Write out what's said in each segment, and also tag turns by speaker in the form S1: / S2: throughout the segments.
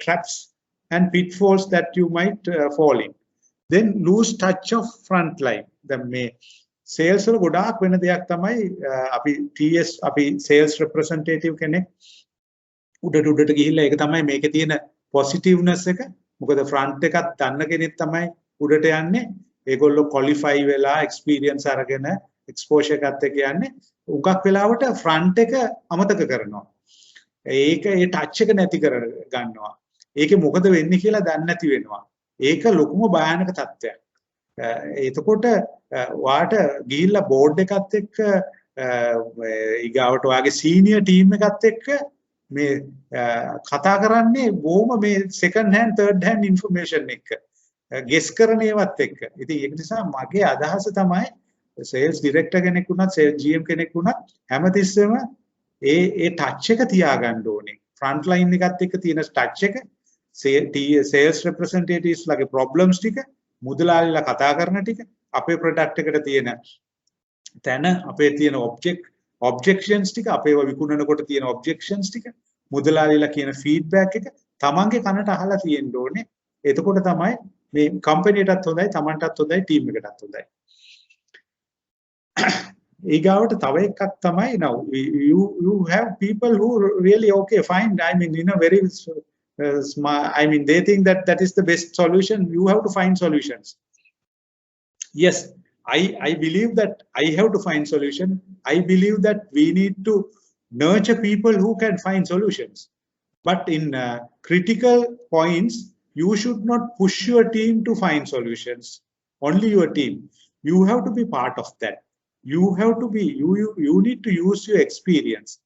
S1: traps and pitfalls that you might fall in. Then lose touch of front line. The sales වල ගොඩාක් වෙන දෙයක් තමයි අපි TS අපි sales representative කෙනෙක් උඩට ගිහිල්ලා ඒක තමයි මේකේ තියෙන positiveness එක. මොකද front එකත් දන්න කෙනෙක් තමයි උඩට යන්නේ. ඒගොල්ලෝ qualify වෙලා experience අරගෙන exposure එකත් එක්ක යන්නේ. උගක් වෙලාවට front එක අමතක කරනවා. ඒක ඒ touch එක නැති කර ගන්නවා. ඒකේ මොකද වෙන්නේ කියලා දන්නේ නැති වෙනවා. ඒක ලොකුම භයානක තත්ත්වයක්. එතකොට වාට ගිහිල්ලා බෝඩ් එකත් එක්ක ඊගාවට ඔයාගේ සීනියර් ටීම් එකත් එක්ක මේ කතා කරන්නේ බොහොම මේ second hand third hand information එක ගෙස් කරන ඒවත් එක්ක. ඉතින් ඒක නිසා මගේ අදහස තමයි සේල්ස් ඩිරෙක්ටර් කෙනෙක් වුණත් සේල්ස් GM කෙනෙක් වුණත් හැමතිස්සෙම ඒ ටච් එක තියාගන්න ඕනේ. ෆ්‍රන්ට් ලයින් එකත් එක්ක තියෙන ටච් එක sales representatives ලගේ problems ටික මුදලාලිලා කතා කරන ටික අපේ product එකට තියෙන තැන අපේ තියෙන objections ටික අපේව විකුණනකොට තියෙන objections ටික මුදලාලිලා කියන feedback එක තමන්ගේ කනට අහලා තියෙන්න ඕනේ. එතකොට තමයි මේ company එකටත් හොඳයි තමන්ටත් හොඳයි team එකටත් හොඳයි. ඊගාවට තව එකක් තමයි now you have people who really okay fine I mean in a very I mean they think that that is the best solution. You have to find solutions. Yes, I believe that I have to find solution. I believe that we need to nurture people who can find solutions. But in critical points, you should not push your team to find solutions. Only your team. You have to be part of that. You have to be you need to use your experience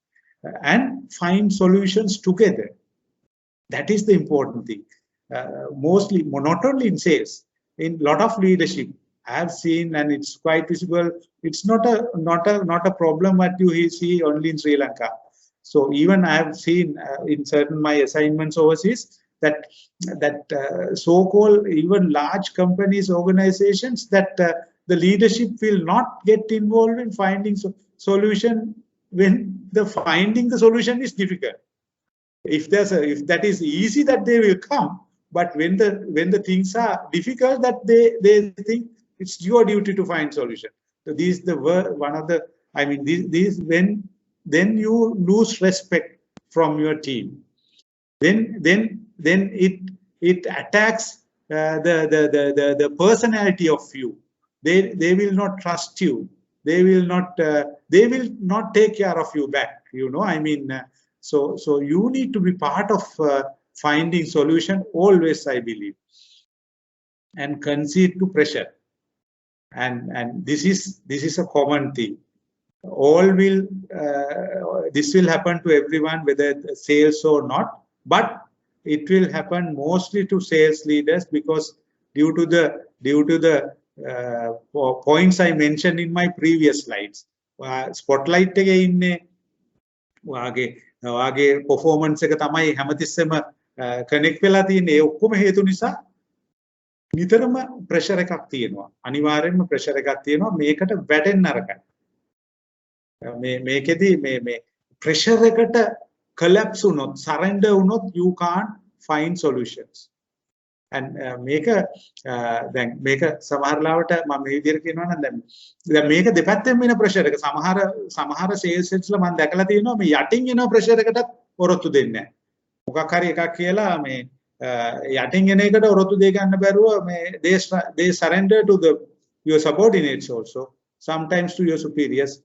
S1: and find solutions together. That is the important thing. Mostly, not only in sales, in a lot of leadership, I have seen, and it's quite visible. It's not a problem that you see only in Sri Lanka. So even I have seen in certain my assignments overseas that so-called even large companies, organizations, that the leadership will not get involved in finding solution when finding the solution is difficult. If that is easy, that they will come, but when the things are difficult, that they think it's your duty to find solution. So these one of the I mean these when then you lose respect from your team. Then it attacks the personality of you. They will not trust you. They will not take care of you back. You know, I mean. So you need to be part of finding solution always, I believe, and concede to pressure. And this is a common thing. This will happen to everyone, whether sales or not. But it will happen mostly to sales leaders because due to the points I mentioned in my previous slides. Spotlight again. වාගේ performance එක තමයි හැමතිස්සෙම connect වෙලා තියෙන්නේ. ඒ ඔක්කොම හේතු නිසා නිතරම ප්‍රෙෂර් එකක් තියෙනවා. අනිවාර්යෙන්ම ප්‍රෙෂර් එකක් තියෙනවා. මේකට වැටෙන්න අරකයි. මේකෙදි මේ ප්‍රෙෂර් එකට collapse වුණොත්, surrender වුණොත් you can't find solutions. and මේක දැන් මේක සමහරලාවට මම මේ විදිහට කියනවා නම් දැන් මේක දෙපැත්තෙන් වෙන ප්‍රෙෂර් එක සමහර සේල්ස් එච්ලා මම දැකලා තියෙනවා මේ යටින් එන ප්‍රෙෂර් එකටත් ඔරොත්තු දෙන්නේ නැහැ. මොකක් හරි එකක් කියලා මේ යටින් එන එකට ඔරොත්තු දෙය ගන්න බැරුව මේ they surrender to your subordinates also, sometimes to your superiors.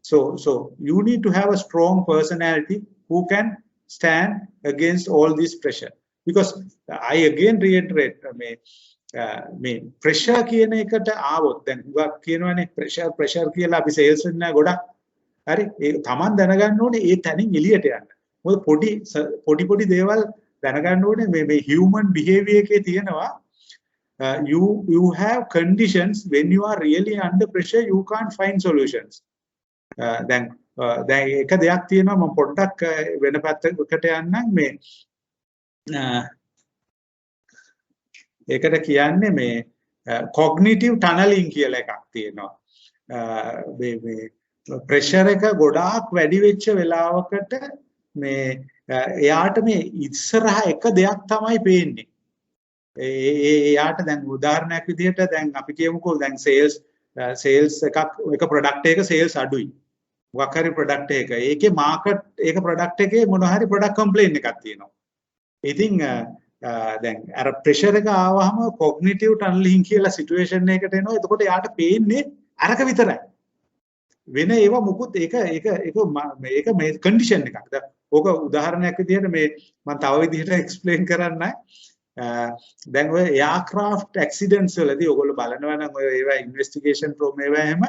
S1: So you need to have a strong personality who can stand against all this pressure. Because I again reiterate මේ pressure කියන එකට ආවොත් දැන් හුඟක් කියනවානේ pressure කියලා අපි sales වෙන්න ගොඩක් හරි ඒ Taman දැනගන්න ඕනේ ඒ තැනින් එළියට යන්න. මොකද පොඩි දේවල් දැනගන්න ඕනේ මේ human behavior එකේ තියෙනවා you have conditions when you are really under pressure you can't find solutions. දැන් එක දෙයක් තියෙනවා මම පොඩ්ඩක් වෙන පැත්තකට යන්නම් මේ ඒකට කියන්නේ මේ cognitive tunneling කියලා එකක් තියෙනවා. මේ pressure එක ගොඩාක් වැඩි වෙච්ච වෙලාවකට මේ එයාට මේ ඉස්සරහ එක දෙයක් තමයි පේන්නේ. එයාට දැන් උදාහරණයක් විදිහට දැන් අපි කියමුකෝ දැන් සේල්ස් එක ප්‍රොඩක්ට් එක සේල්ස් අඩුයි. මොකක් හරි ප්‍රොඩක්ට් එක. ඒකේ මාකට් ඒක ප්‍රොඩක්ට් එකේ මොන හරි ප්‍රොඩක්ට් කම්ප්ලේන් එකක් තියෙනවා. ඉතින් දැන් අර ප්‍රෙෂර් එක ආවහම කොග්නිටිව් ටනලින් කියලා සිටුේෂන් එකකට එනවා. එතකොට යාට පේන්නේ අරක විතරයි. වෙන ඒවා මුකුත් ඒක මේ කන්ඩිෂන් එකක්. ඕක උදාහරණයක් විදිහට මේ මම තව විදිහට එක්ස්ප්ලেইন කරන්නයි. දැන් ඔය එයාක්‍රාෆ්ට් ඇක්සිඩන්ට්ස් වලදී ඔයගොල්ලෝ බලනවා නම් ඔය ඒවා ඉන්වෙස්ටිගේෂන් ප්‍රෝග්‍රෑම් ඒවා එහෙම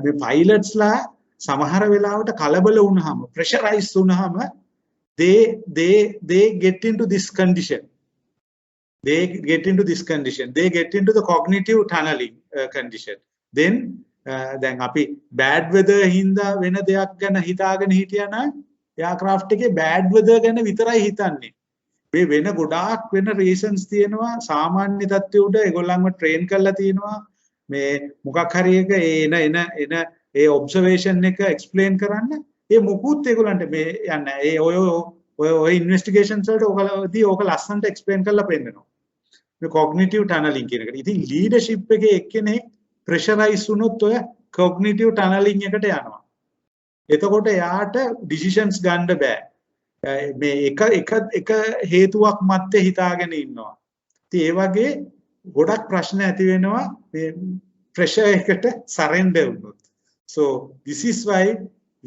S1: මේ පයිලට්ස්ලා සමහර වෙලාවට කලබල වුණාම ප්‍රෙෂරයිස් වුණාම they get into this condition. They get into the cognitive tunneling condition. Then දැන් අපි bad weather හින්දා වෙන දෙයක් ගැන හිතාගෙන හිටියා නම් එයාක්‍රාෆ්ට් එකේ bad weather ගැන විතරයි හිතන්නේ. මේ වෙන ගොඩාක් වෙන රීසන්ස් තියෙනවා. සාමාන්‍ය තත්ත්වයේ උඩ ඒගොල්ලන්ව ට්‍රේන් කරලා තියෙනවා. මේ මොකක් හරි එක එන ඒ ඔබ්සර්වේෂන් එක එක්ස්ප්ලেইন කරන්න. ඒ මුකුත් ඒගොල්ලන්ට මේ යන්නේ. ඒ ඔය ඉන්වෙස්ටිගේෂන්ස් වලට ඔකලදී ඕක ලස්සනට එක්ස්ප්ලেইন කරලා පෙන්නනවා. මේ කොග්නිටිව් ටනලින් කියන එකට. ඉතින් ලීඩර්ෂිප් එකේ එක්කෙනෙක් ප්‍රෙෂරයිස් වුණොත් ඔය කොග්නිටිව් ටනලින් එකට යනවා. එතකොට එයාට ඩිසිෂන්ස් ගන්න බෑ. මේ එක හේතුවක් මැත්තේ හිතාගෙන ඉන්නවා. ඉතින් ඒ වගේ ගොඩක් ප්‍රශ්න ඇති වෙනවා මේ ප්‍රෙෂර් එකට සරෙන්ඩර් වුණොත්. So this is why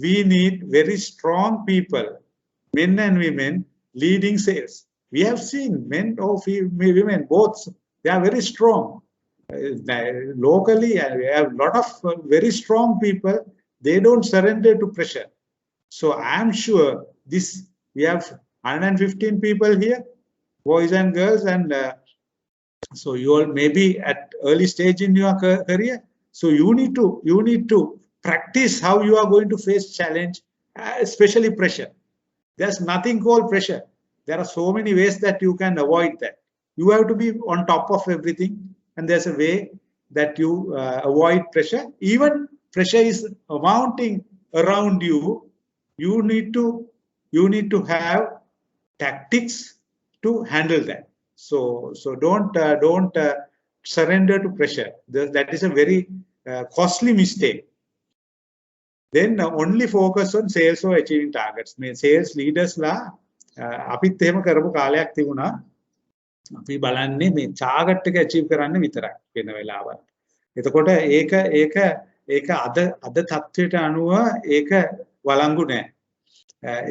S1: we need very strong people, men and women, leading sales. We have seen men or women both. They are very strong. Locally, we have a lot of very strong people. They don't surrender to pressure. So I am sure this. We have 115 people here, boys and girls, and so you all may be at early stage in your career. So you need to practice how you are going to face challenge, especially pressure. There's nothing called pressure. There are so many ways that you can avoid that. You have to be on top of everything, and there's a way that you avoid pressure. Even pressure is mounting around you. You need to have tactics to handle that. So don't surrender to pressure. That is a very costly mistake. Then only focus on sales or achieving targets. මේ sales leaders ලා අපිත් එහෙම කරපු කාලයක් තිබුණා. අපි බලන්නේ මේ target එක achieve කරන්න විතරයි වෙන වෙලාවල්. එතකොට ඒක අද තත්ත්වයට අනුව ඒක වළංගු නැහැ.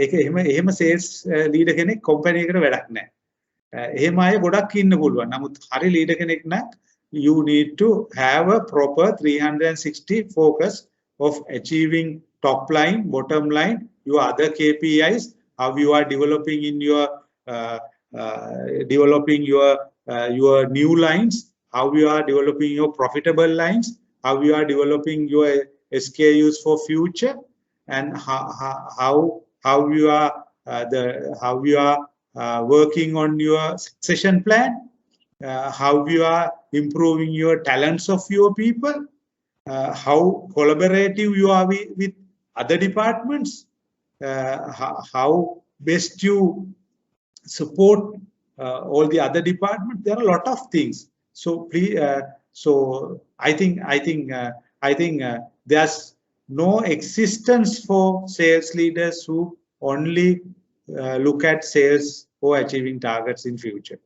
S1: ඒක එහෙම සේල්ස් ලීඩර් කෙනෙක් කම්පැනි එකට වැඩක් නැහැ. එහෙම අය ගොඩක් ඉන්න පුළුවන්. නමුත් හරි ලීඩර් කෙනෙක් නම් you need to have a proper 360 focus of achieving top line, bottom line, your other KPIs, how you are developing in your your new lines, how you are developing your profitable lines, how you are developing your SKUs for future, and how you are working on your succession plan, how you are improving your talents of your people, how collaborative you are with other departments, how best you support all the other departments. There are a lot of things. So please, so I think there's no existence for sales leaders who only look at sales or achieving targets in future.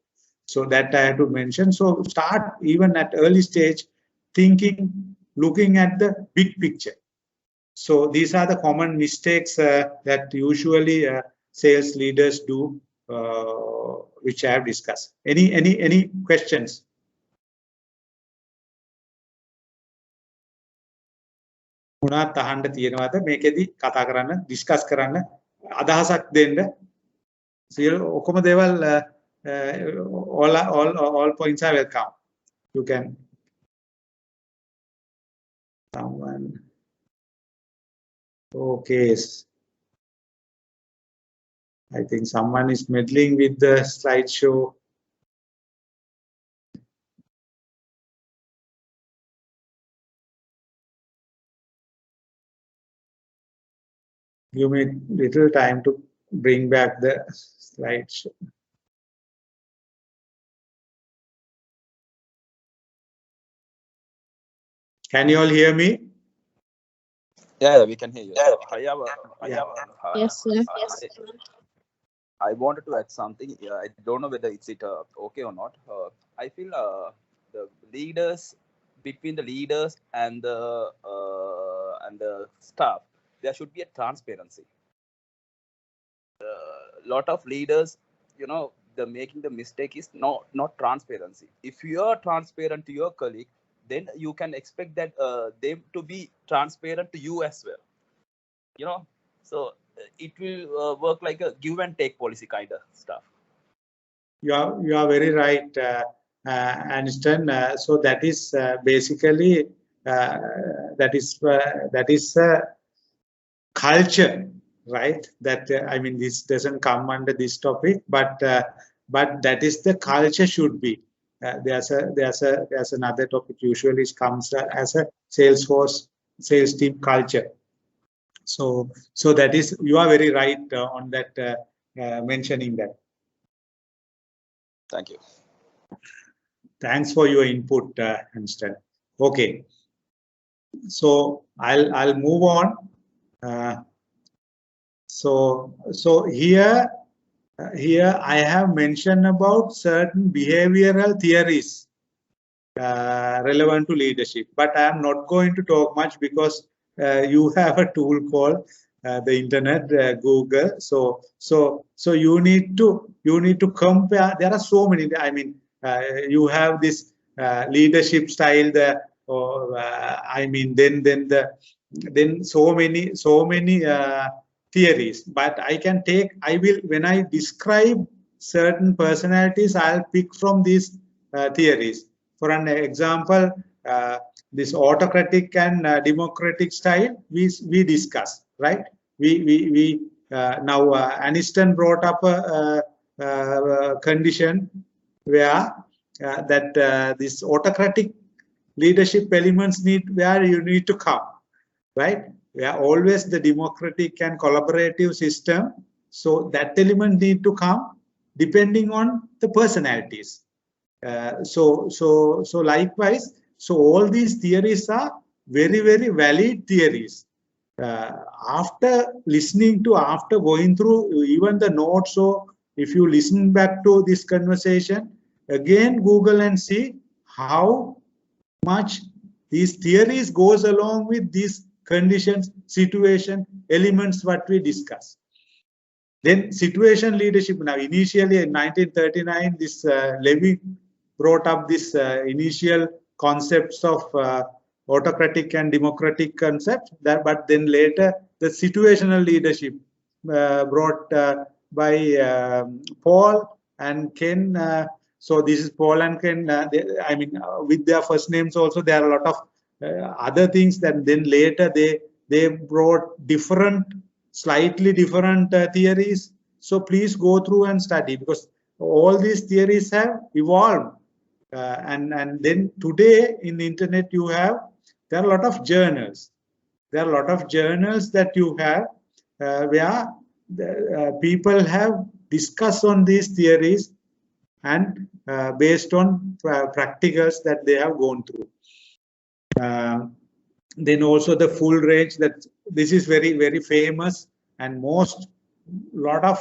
S1: So that I have to mention. So start even at early stage thinking, looking at the big picture. So these are the common mistakes that usually sales leaders do, which I have discussed. Any questions? මොනවත් අහන්න තියෙනවද මේකෙදි කතා කරන්න discuss කරන්න අදහසක් දෙන්න සියලු ඔක්කොම දේවල් all points are welcome. You can someone okay. I think someone is meddling with the slideshow. Give me little time to bring back the slideshow. Can you all hear me?
S2: Yeah, we can hear you. So
S3: Yes, sir.
S2: I wanted to add something. I don't know whether it's okay or not. I feel the leaders, between the leaders and the staff, there should be a transparency. Lot of leaders, the making the mistake is not transparency. If you are transparent to your colleague, then you can expect that them to be transparent to you as well. So it will work like a give and take policy kind of stuff.
S1: You are very right, Aniston. So that is basically that is culture, right? That I mean, this doesn't come under this topic, but that is the culture should be. There's another topic usually comes as a sales team culture. So that is, you are very right on that, mentioning that.
S2: Thank you.
S1: Thanks for your input, Aniston. Okay, so I'll move on. So here I have mentioned about certain behavioral theories relevant to leadership, but I am not going to talk much because you have a tool called the internet, Google. So you need to compare. There are so many. I mean, you have this leadership style. I mean, then so many theories. But I will when I describe certain personalities, I'll pick from these theories. For an example, this autocratic and democratic style we discuss, right? We now Aniston brought up a condition where that this autocratic leadership elements where you need to come, right? Where always the democratic and collaborative system, so that element need to come depending on the personalities. So likewise, so all these theories are very valid theories. After going through even the notes, so if you listen back to this conversation again, Google and see how much these theories goes along with these conditions, situation, elements what we discuss. Then situation leadership. Now initially in 1939, this Levy brought up this initial concepts of autocratic and democratic concepts, but then later the situational leadership brought by Paul and Ken. So this is Paul and Ken. I mean, with their first names also, there are a lot of other things that then later they brought slightly different theories. So please go through and study, because all these theories have evolved. And then today in the internet there are a lot of journals. There are a lot of journals that you have where people have discussed on these theories and based on practicals that they have gone through. Then also the full range, that this is very famous, and lot of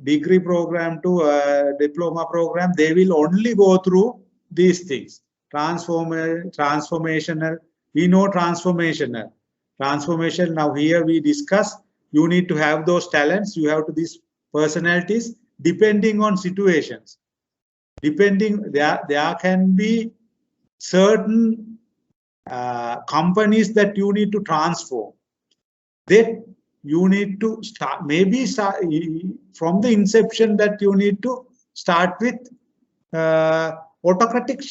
S1: degree program to diploma program, they will only go through these things. Transformational, we know transformation. Now here we discuss, you need to have those talents, you have to these personalities depending on situations. There can be certain companies that you need to transform. Then you need to start from the inception, that you need to start with autocratic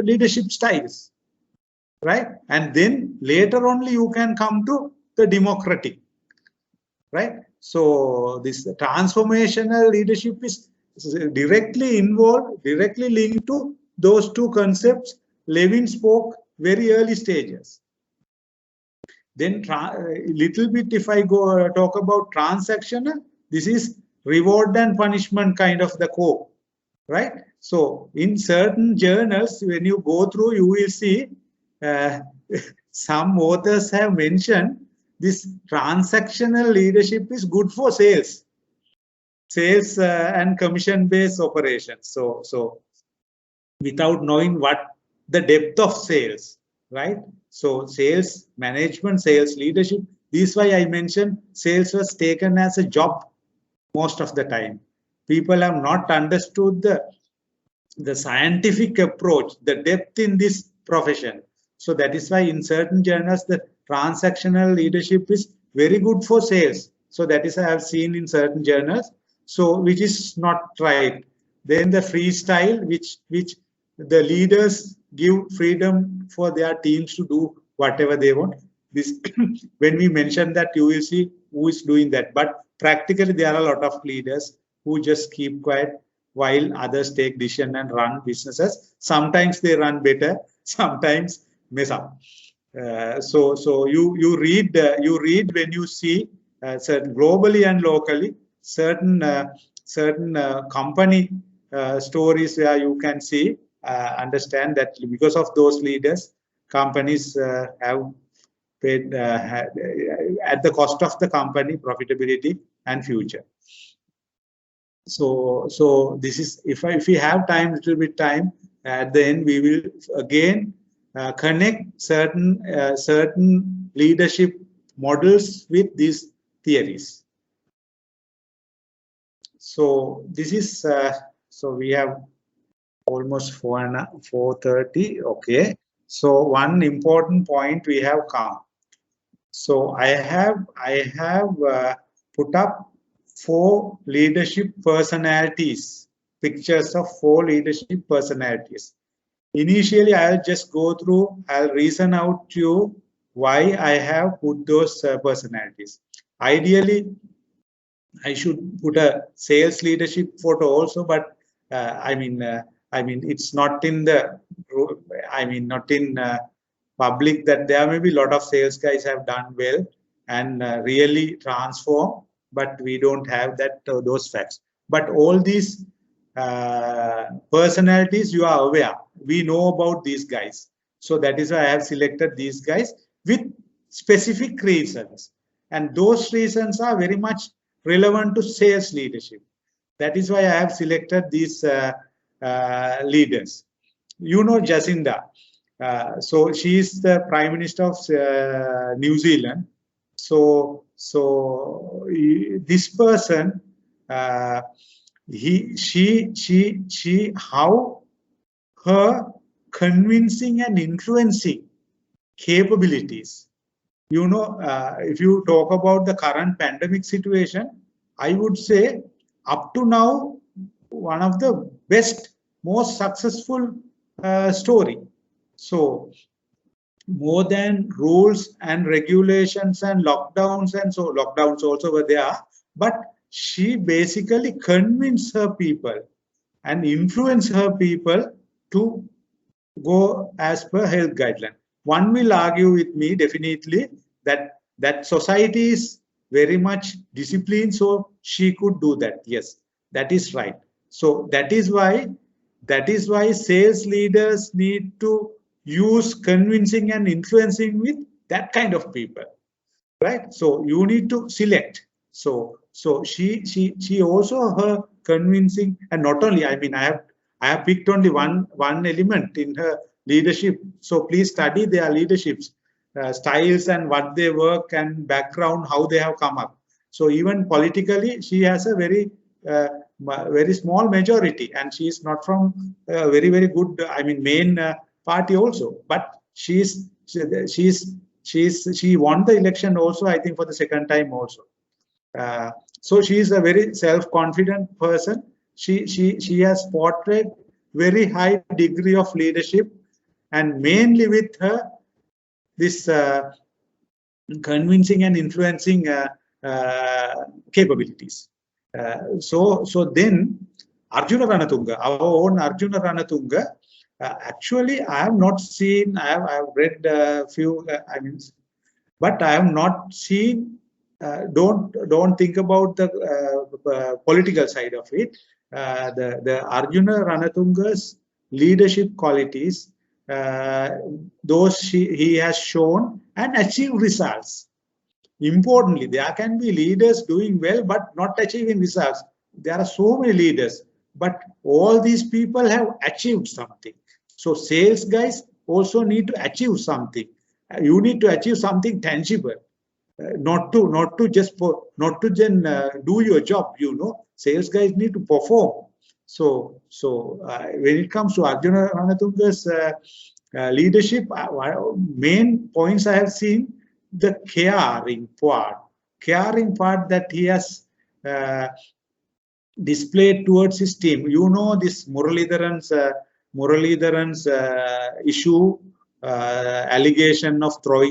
S1: leadership styles, right? And then later only you can come to the democratic, right? So this transformational leadership is directly linked to those two concepts Levin spoke very early stages. Then little bit if I go talk about transactional, this is reward and punishment kind of the core, right? So in certain journals, when you go through, you will see some authors have mentioned this transactional leadership is good for sales and commission-based operations. So without knowing what the depth of sales, right? So sales management, sales leadership. This is why I mentioned sales was taken as a job most of the time. People have not understood the scientific approach, the depth in this profession. So that is why in certain journals, the transactional leadership is very good for sales. So that is I have seen in certain journals. So which is not right. Then the freestyle, which the leaders give freedom for their teams to do whatever they want. This when we mention that, you will see who is doing that. But practically, there are a lot of leaders who just keep quiet while others take decision and run businesses. Sometimes they run better, sometimes mess up. So you read when you see certain globally and locally certain company stories where you can see understand that because of those leaders, companies have paid at the cost of the company profitability and future. So this is if we have time, little bit time at the end, we will again connect certain leadership models with these theories. So this is so we have almost 4:30. Okay. So one important point we have come. So I have put up 4 leadership personalities, pictures of 4 leadership personalities. Initially, I'll just go through, I'll reason out to you why I have put those personalities. Ideally, I should put a sales leadership photo also, but I mean, it's not in the, not in public that there may be a lot of sales guys have done well and really transform, but we don't have that those facts. But all these personalities, you are aware, we know about these guys. So that is why I have selected these guys with specific reasons, and those reasons are very much relevant to sales leadership. That is why I have selected these leaders. You know Jacinda. So she is the Prime Minister of New Zealand. So this person, she, how her convincing and influencing capabilities. You know, if you talk about the current pandemic situation, I would say up to now, one of the best, most successful story. So more than rules and regulations and lockdowns, and so lockdowns also were there, but she basically convinced her people and influenced her people to go as per health guideline. One will argue with me definitely that society is very much disciplined, so she could do that. Yes, that is right. So that is why sales leaders need to use convincing and influencing with that kind of people, right? So you need to select. So she also her convincing, and not only, I mean, I have picked only one element in her leadership. So please study their leaderships, styles and what they work and background, how they have come up. So even politically, she has a very small majority, and she is not from a very good, I mean, main party also. But she won the election also, I think, for the second time also. So she is a very self-confident person. She has portrayed very high degree of leadership, and mainly with her this convincing and influencing capabilities. So then Arjuna Ranatunga, our own Arjuna Ranatunga, actually I have not seen, I have read a few, But I have not seen. Don't think about the political side of it. The Arjuna Ranatunga's leadership qualities, those he has shown and achieved results. Importantly, there can be leaders doing well but not achieving results. There are so many leaders, but all these people have achieved something. So sales guys also need to achieve something. You need to achieve something tangible. Not to just do your job. Sales guys need to perform. So when it comes to Arjuna Ranatunga's leadership, main points I have seen, the caring part that he has displayed towards his team. This Muralidharan's issue, allegation of throwing